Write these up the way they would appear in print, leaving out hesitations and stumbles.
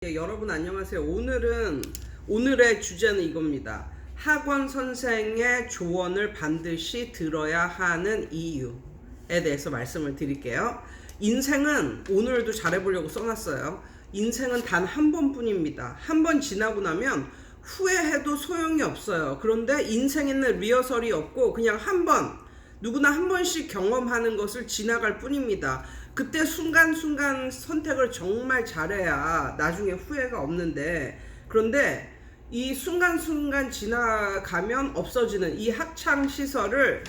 여러분 안녕하세요. 오늘의 주제는 이겁니다. 학원 선생의 조언을 반드시 들어야 하는 이유에 대해서 말씀을 드릴게요. 인생은 오늘도 잘해보려고 써놨어요. 인생은 단 한 번뿐입니다. 한 번 지나고 나면 후회해도 소용이 없어요. 그런데 인생에는 리허설이 없고 그냥 누구나 한 번씩 경험하는 것을 지나갈 뿐입니다. 그때 순간순간 선택을 정말 잘해야 나중에 후회가 없는데, 그런데 이 순간순간 지나가면 없어지는 이 학창 시절을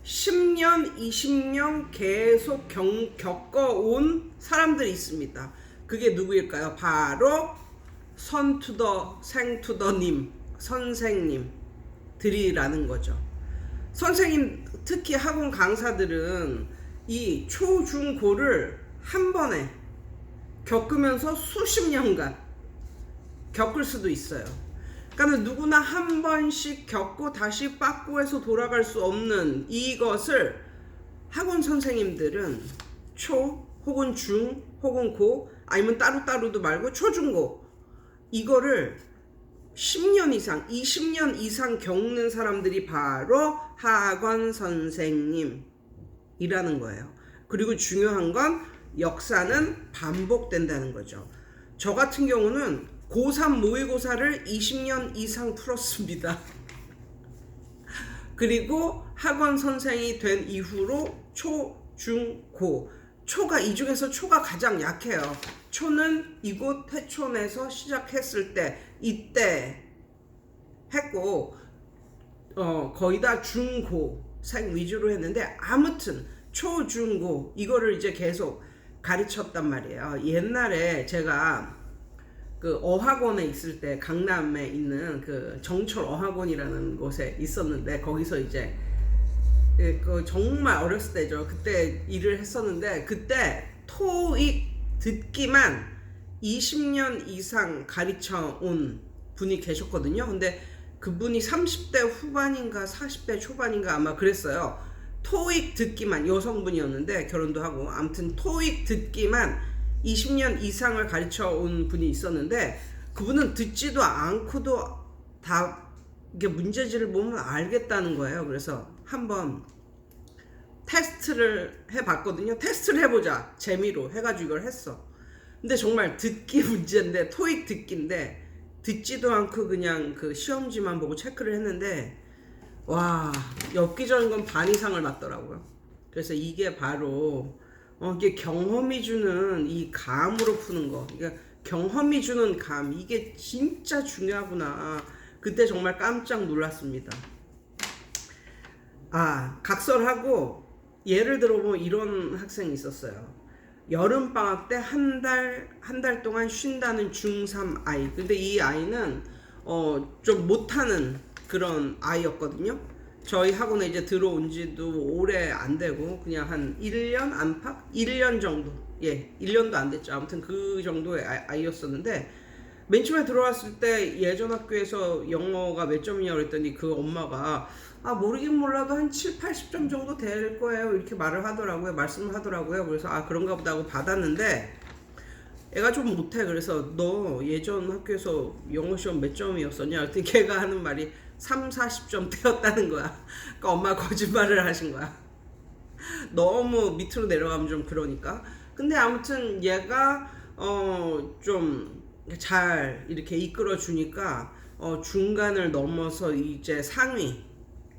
10년, 20년 계속 겪어온 사람들이 있습니다. 그게 누구일까요? 바로 생투더님, 선생님들이라는 거죠. 선생님, 특히 학원 강사들은 이 초, 중, 고를 한 번에 겪으면서 수십 년간 겪을 수도 있어요. 그러니까 누구나 한 번씩 겪고 다시 빠꾸해서 돌아갈 수 없는 이것을 학원 선생님들은 초 혹은 중 혹은 고, 아니면 따로따로도 말고 초, 중, 고, 이거를 10년 이상, 20년 이상 겪는 사람들이 바로 학원 선생님이라는 거예요. 그리고 중요한 건 역사는 반복된다는 거죠. 저 같은 경우는 고3 모의고사를 20년 이상 풀었습니다. 그리고 학원 선생이 된 이후로 초, 중, 고, 이 중에서 초가 가장 약해요. 초는 이곳 태촌에서 시작했을 때 이때 했고, 거의 다 중고생 위주로 했는데, 아무튼 초, 중, 고 이거를 이제 계속 가르쳤단 말이에요. 옛날에 제가 그 어학원에 있을 때 강남에 있는 그 정철 어학원이라는 곳에 있었는데, 거기서 이제 그 정말 어렸을 때죠. 그때 일을 했었는데, 그때 토익 듣기만 20년 이상 가르쳐 온 분이 계셨거든요. 근데 그분이 30대 후반인가 40대 초반인가 아마 그랬어요. 토익 듣기만, 여성분이었는데 결혼도 하고, 아무튼 토익 듣기만 20년 이상을 가르쳐 온 분이 있었는데, 그분은 듣지도 않고도 다 이게 문제지를 보면 알겠다는 거예요. 그래서 한번 테스트를 해봤거든요. 테스트를 해보자, 재미로 해가지고 이걸 했어. 근데 정말 듣기 문제인데, 토익 듣기인데, 듣지도 않고 그냥 그 시험지만 보고 체크를 했는데, 와, 엽기적인 건 반 이상을 맞더라고요. 그래서 이게 바로 이게 경험이 주는 이 감으로 푸는 거, 그러니까 경험이 주는 감, 이게 진짜 중요하구나. 그때 정말 깜짝 놀랐습니다. 각설하고, 예를 들어보면 이런 학생이 있었어요. 여름방학 때 한 달 동안 쉰다는 중3 아이. 근데 이 아이는 좀 못하는 그런 아이였거든요. 저희 학원에 이제 들어온 지도 오래 안 되고, 그냥 한 1년 안팎? 1년 정도. 1년도 안 됐죠. 아무튼 그 정도의 아이였었는데, 맨 처음에 들어왔을 때 예전 학교에서 영어가 몇 점이냐고 그랬더니 그 엄마가 모르긴 몰라도 한 7, 80점 정도 될 거예요, 이렇게 말씀을 하더라고요. 그래서 그런가 보다 하고 받았는데, 애가 좀 못해. 그래서 너 예전 학교에서 영어 시험 몇 점이었었냐 그랬더니 걔가 하는 말이 3, 40점 되었다는 거야. 그러니까 엄마가 거짓말을 하신 거야. 너무 밑으로 내려가면 좀 그러니까. 근데 아무튼 얘가 좀 잘 이렇게 이끌어 주니까 중간을 넘어서 이제 상위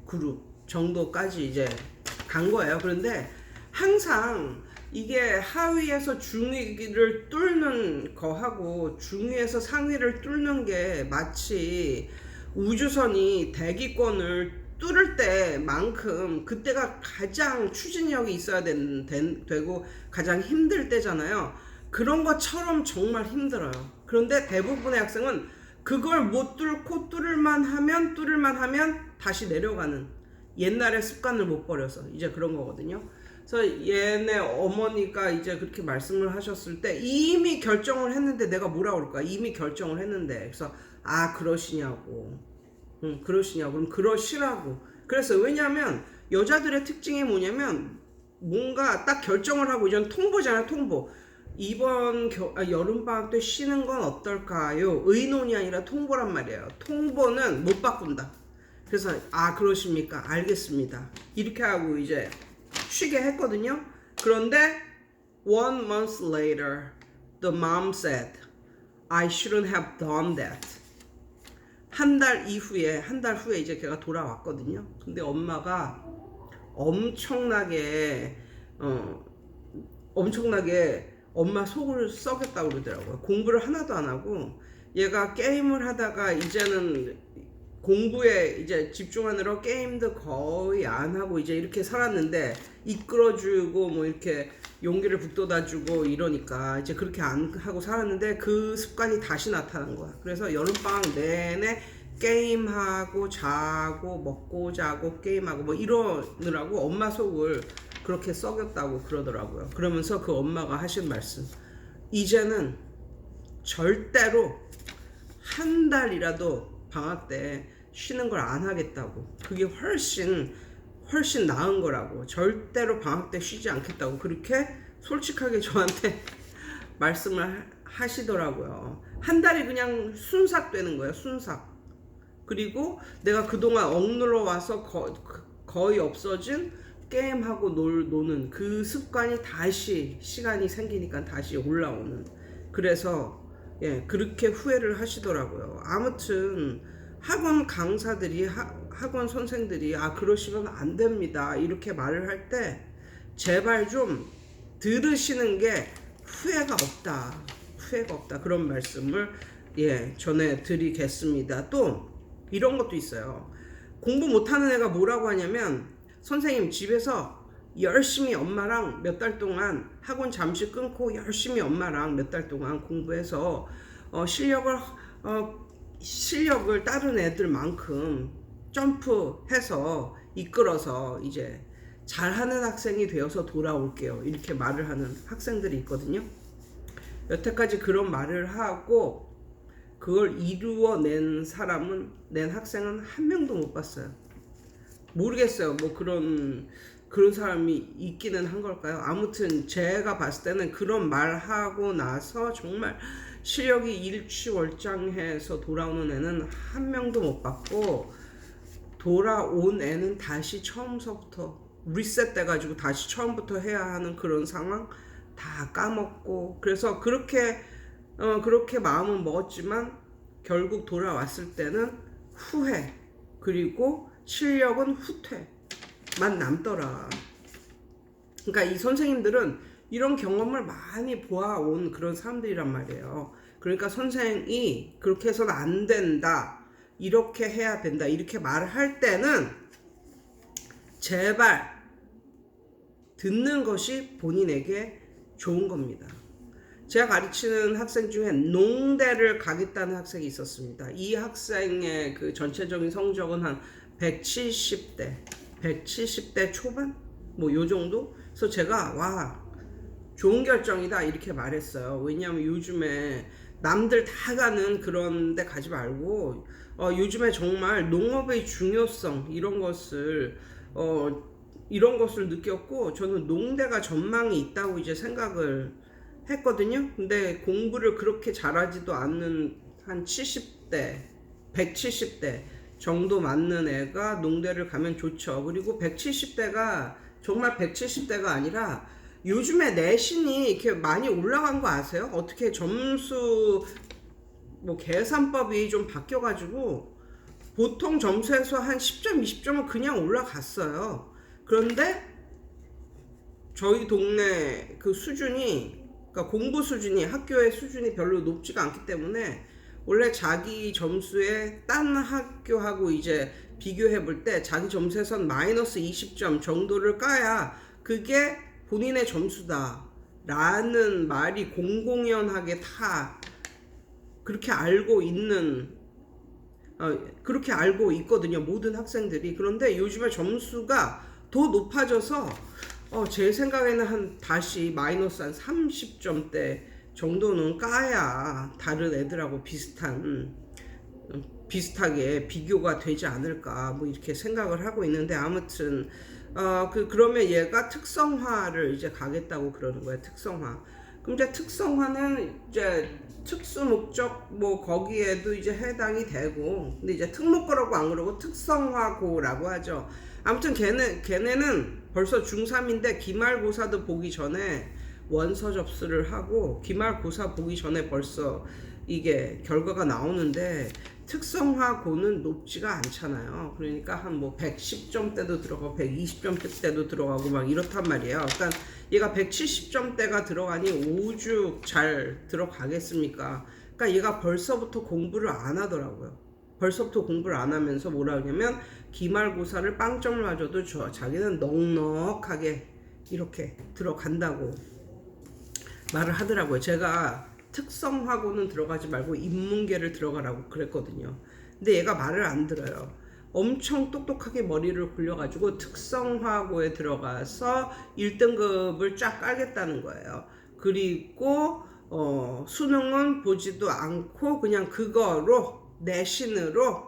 그룹 정도까지 이제 간 거예요. 그런데 항상 이게 하위에서 중위를 뚫는 거하고 중위에서 상위를 뚫는 게 마치 우주선이 대기권을 뚫을 때만큼 그때가 가장 추진력이 있어야 되고 가장 힘들 때잖아요. 그런 것처럼 정말 힘들어요. 그런데 대부분의 학생은 그걸 못 뚫고 뚫을만 하면 다시 내려가는, 옛날의 습관을 못 버려서 이제 그런 거거든요. 그래서 얘네 어머니가 이제 그렇게 말씀을 하셨을 때 이미 결정을 했는데, 내가 뭐라 그럴까? 이미 결정을 했는데, 그래서 그러시냐고. 그럼 그러시라고. 그래서 왜냐하면 여자들의 특징이 뭐냐면, 뭔가 딱 결정을 하고, 이전 통보잖아요, 통보. 이번 여름방학 때 쉬는 건 어떨까요? 의논이 아니라 통보란 말이에요. 통보는 못 바꾼다. 그래서 그러십니까? 알겠습니다. 이렇게 하고 이제 쉬게 했거든요. 그런데 1 month later, the mom said, I shouldn't have done that. 한 달 후에 이제 걔가 돌아왔거든요. 근데 엄마가 엄청나게 엄마 속을 썩였다고 그러더라고요. 공부를 하나도 안 하고 얘가 게임을 하다가 이제는 공부에 이제 집중하느라 게임도 거의 안 하고 이제 이렇게 살았는데 이끌어주고 뭐 이렇게 용기를 북돋아주고 이러니까 이제 그렇게 안 하고 살았는데 그 습관이 다시 나타난 거야. 그래서 여름방학 내내 게임하고 자고 먹고 자고 게임하고 뭐 이러느라고 엄마 속을 그렇게 썩였다고 그러더라고요. 그러면서 그 엄마가 하신 말씀, 이제는 절대로 한 달이라도 방학 때 쉬는 걸 안 하겠다고, 그게 훨씬 나은 거라고, 절대로 방학 때 쉬지 않겠다고 그렇게 솔직하게 저한테 말씀을 하시더라고요. 한 달이 그냥 순삭되는 거예요. 순삭. 그리고 내가 그동안 억눌러 와서 거의 없어진 게임하고 노는 그 습관이 다시 시간이 생기니까 다시 올라오는, 그래서 그렇게 후회를 하시더라고요. 아무튼 학원 강사들이 학원 선생들이 그러시면 안 됩니다 이렇게 말을 할 때 제발 좀 들으시는 게 후회가 없다 그런 말씀을 전해드리겠습니다. 또 이런 것도 있어요. 공부 못하는 애가 뭐라고 하냐면, 선생님 집에서 열심히 엄마랑 몇 달 동안 학원 잠시 끊고 열심히 엄마랑 몇 달 동안 공부해서 실력을 다른 애들만큼 점프해서 이끌어서 이제 잘하는 학생이 되어서 돌아올게요 이렇게 말을 하는 학생들이 있거든요. 여태까지 그런 말을 하고 그걸 이루어낸 학생은 한 명도 못 봤어요. 모르겠어요. 뭐 그런 사람이 있기는 한 걸까요? 아무튼 제가 봤을 때는 그런 말하고 나서 정말 실력이 일취월장해서 돌아오는 애는 한 명도 못 봤고, 돌아온 애는 다시 처음서부터 리셋 돼가지고 다시 처음부터 해야 하는 그런 상황 다 까먹고, 그래서 그렇게 마음은 먹었지만 결국 돌아왔을 때는 후회, 그리고 실력은 후퇴만 남더라. 그러니까 이 선생님들은 이런 경험을 많이 보아온 그런 사람들이란 말이에요. 그러니까 선생이 그렇게 해서는 안 된다, 이렇게 해야 된다, 이렇게 말을 할 때는 제발 듣는 것이 본인에게 좋은 겁니다. 제가 가르치는 학생 중에 농대를 가겠다는 학생이 있었습니다. 이 학생의 그 전체적인 성적은 한 170대 초반? 뭐 요 정도? 그래서 제가 좋은 결정이다 이렇게 말했어요. 왜냐하면 요즘에 남들 다 가는 그런 데 가지 말고 요즘에 정말 농업의 중요성 이런 것을 느꼈고, 저는 농대가 전망이 있다고 이제 생각을 했거든요. 근데 공부를 그렇게 잘하지도 않는 한 70대, 170대 정도 맞는 애가 농대를 가면 좋죠. 그리고 170대가 정말 170대가 아니라 요즘에 내신이 이렇게 많이 올라간 거 아세요? 어떻게 점수 뭐 계산법이 좀 바뀌어가지고 보통 점수에서 한 10점, 20점은 그냥 올라갔어요. 그런데 저희 동네 그 수준이, 그러니까 공부 수준이, 학교의 수준이 별로 높지가 않기 때문에 원래 자기 점수에 딴 학교하고 이제 비교해 볼 때 자기 점수에선 마이너스 20점 정도를 까야 그게 본인의 점수다 라는 말이 공공연하게 다 그렇게 알고 있거든요, 모든 학생들이. 그런데 요즘에 점수가 더 높아져서 제 생각에는 다시 마이너스 한 30점대 정도는 까야 다른 애들하고 비슷하게 비교가 되지 않을까 뭐 이렇게 생각을 하고 있는데, 아무튼 그러면 얘가 특성화를 이제 가겠다고 그러는 거예요. 특성화. 그럼 이제 특성화는 이제 특수 목적 뭐 거기에도 이제 해당이 되고, 근데 이제 특목고라고 안 그러고 특성화고라고 하죠. 아무튼 걔네는 벌써 중3인데 기말고사도 보기 전에 원서 접수를 하고, 기말고사 보기 전에 벌써 이게 결과가 나오는데, 특성화고는 높지가 않잖아요. 그러니까 한 뭐 110점대도 들어가고 120점대도 들어가고 막 이렇단 말이에요. 그러니까 얘가 170점대가 들어가니 오죽 잘 들어가겠습니까? 그러니까 얘가 벌써부터 공부를 안 하더라고요. 벌써부터 공부를 안 하면서 뭐라 하냐면, 기말고사를 빵점을 맞아도 자기는 넉넉하게 이렇게 들어간다고 말을 하더라고요. 제가 특성화고는 들어가지 말고 인문계를 들어가라고 그랬거든요. 근데 얘가 말을 안 들어요. 엄청 똑똑하게 머리를 굴려가지고 특성화고에 들어가서 1등급을 쫙 깔겠다는 거예요. 그리고 수능은 보지도 않고 그냥 그거로 내신으로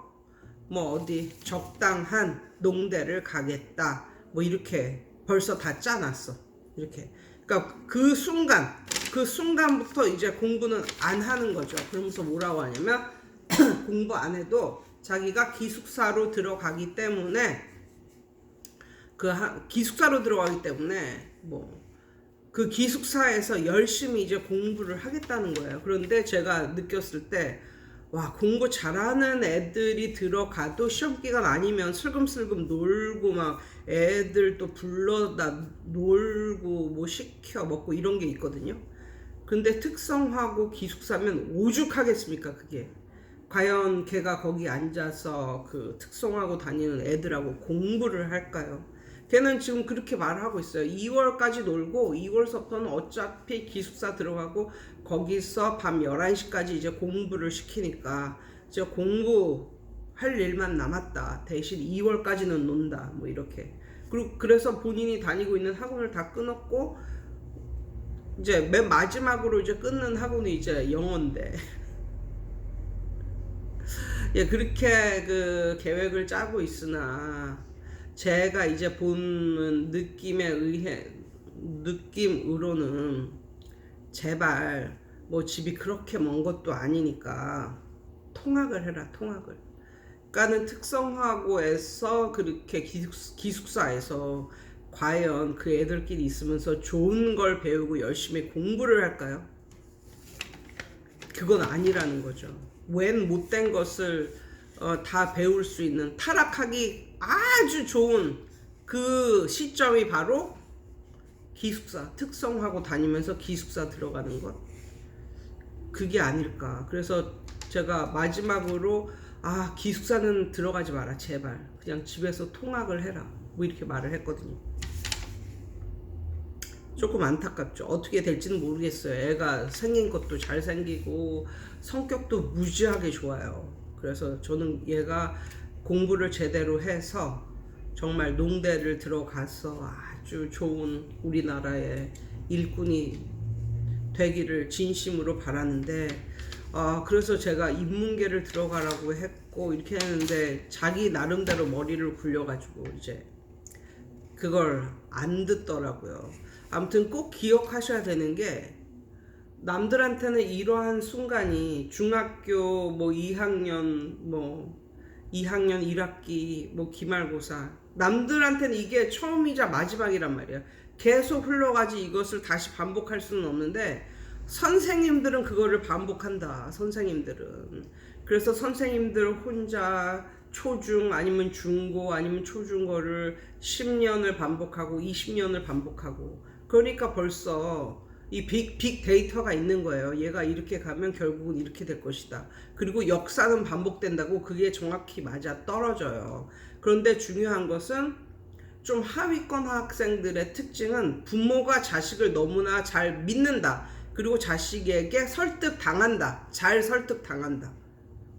뭐 어디 적당한 농대를 가겠다, 뭐 이렇게 벌써 다 짜놨어. 이렇게. 그러니까 그 순간부터 이제 공부는 안 하는 거죠. 그러면서 뭐라고 하냐면 공부 안 해도 자기가 기숙사로 들어가기 때문에 기숙사로 들어가기 때문에 뭐 그 기숙사에서 열심히 이제 공부를 하겠다는 거예요. 그런데 제가 느꼈을 때, 와, 공부 잘하는 애들이 들어가도 시험 기간 아니면 슬금슬금 놀고 막 애들 또 불러다 놀고 뭐 시켜 먹고 이런 게 있거든요. 근데 특성화고 기숙사면 오죽하겠습니까, 그게. 과연 걔가 거기 앉아서 그 특성화고 다니는 애들하고 공부를 할까요? 걔는 지금 그렇게 말하고 있어요. 2월까지 놀고 2월서부터는 어차피 기숙사 들어가고 거기서 밤 11시까지 이제 공부를 시키니까 이제 공부할 일만 남았다. 대신 2월까지는 논다. 뭐 이렇게. 그래서 본인이 다니고 있는 학원을 다 끊었고, 이제 맨 마지막으로 이제 끊는 학원이 이제 영어인데. 예, 그렇게 그 계획을 짜고 있으나, 제가 이제 보는 느낌으로는 제발 뭐 집이 그렇게 먼 것도 아니니까 통학을 해라, 통학을. 그러니까는 특성화고에서 그렇게 기숙사에서 과연 그 애들끼리 있으면서 좋은 걸 배우고 열심히 공부를 할까요? 그건 아니라는 거죠. 웬 못된 것을 다 배울 수 있는, 타락하기 아주 좋은 그 시점이 바로 기숙사, 특성화고 다니면서 기숙사 들어가는 것, 그게 아닐까. 그래서 제가 마지막으로 기숙사는 들어가지 마라, 제발 그냥 집에서 통학을 해라, 뭐 이렇게 말을 했거든요. 조금 안타깝죠. 어떻게 될지는 모르겠어요. 애가 생긴 것도 잘생기고 성격도 무지하게 좋아요. 그래서 저는 얘가 공부를 제대로 해서 정말 농대를 들어가서 아주 좋은 우리나라의 일꾼이 되기를 진심으로 바라는데, 그래서 제가 인문계를 들어가라고 했고 이렇게 했는데, 자기 나름대로 머리를 굴려가지고 이제 그걸 안 듣더라고요. 아무튼 꼭 기억하셔야 되는 게, 남들한테는 이러한 순간이 중학교 뭐 2학년 1학기 뭐 기말고사, 남들한테는 이게 처음이자 마지막이란 말이야. 계속 흘러가지 이것을 다시 반복할 수는 없는데, 선생님들은 그거를 반복한다. 선생님들은. 그래서 선생님들 혼자 초중 아니면 중고 아니면 초중고를 10년을 반복하고 20년을 반복하고, 그러니까 벌써 이 빅 데이터가 있는 거예요. 얘가 이렇게 가면 결국은 이렇게 될 것이다. 그리고 역사는 반복된다고 그게 정확히 맞아 떨어져요. 그런데 중요한 것은, 좀 하위권 학생들의 특징은 부모가 자식을 너무나 잘 믿는다. 그리고 자식에게 설득당한다. 잘 설득당한다.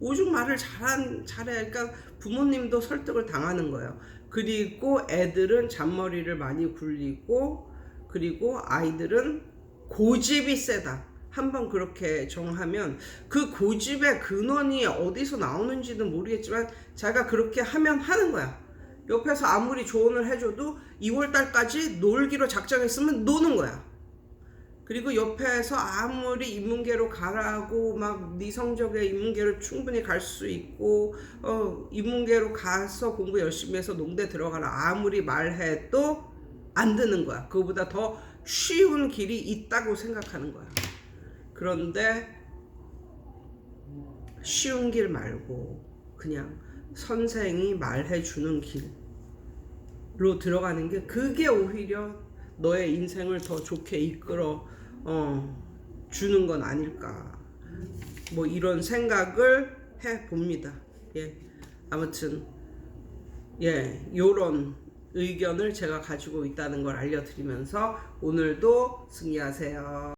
오죽 말을 잘해. 그러니까 부모님도 설득을 당하는 거예요. 그리고 애들은 잔머리를 많이 굴리고, 그리고 아이들은 고집이 세다. 한번 그렇게 정하면 그 고집의 근원이 어디서 나오는지는 모르겠지만 자기가 그렇게 하면 하는 거야. 옆에서 아무리 조언을 해줘도 2월달까지 놀기로 작정했으면 노는 거야. 그리고 옆에서 아무리 인문계로 가라고 막 네 성적에 인문계로 충분히 갈 수 있고 인문계로 가서 공부 열심히 해서 농대 들어가라 아무리 말해도 안 되는 거야. 그거보다 더 쉬운 길이 있다고 생각하는 거야. 그런데 쉬운 길 말고 그냥 선생이 말해주는 길로 들어가는 게 그게 오히려 너의 인생을 더 좋게 이끌어 주는 건 아닐까. 뭐 이런 생각을 해 봅니다. 예. 아무튼 요런 의견을 제가 가지고 있다는 걸 알려드리면서 오늘도 승리하세요.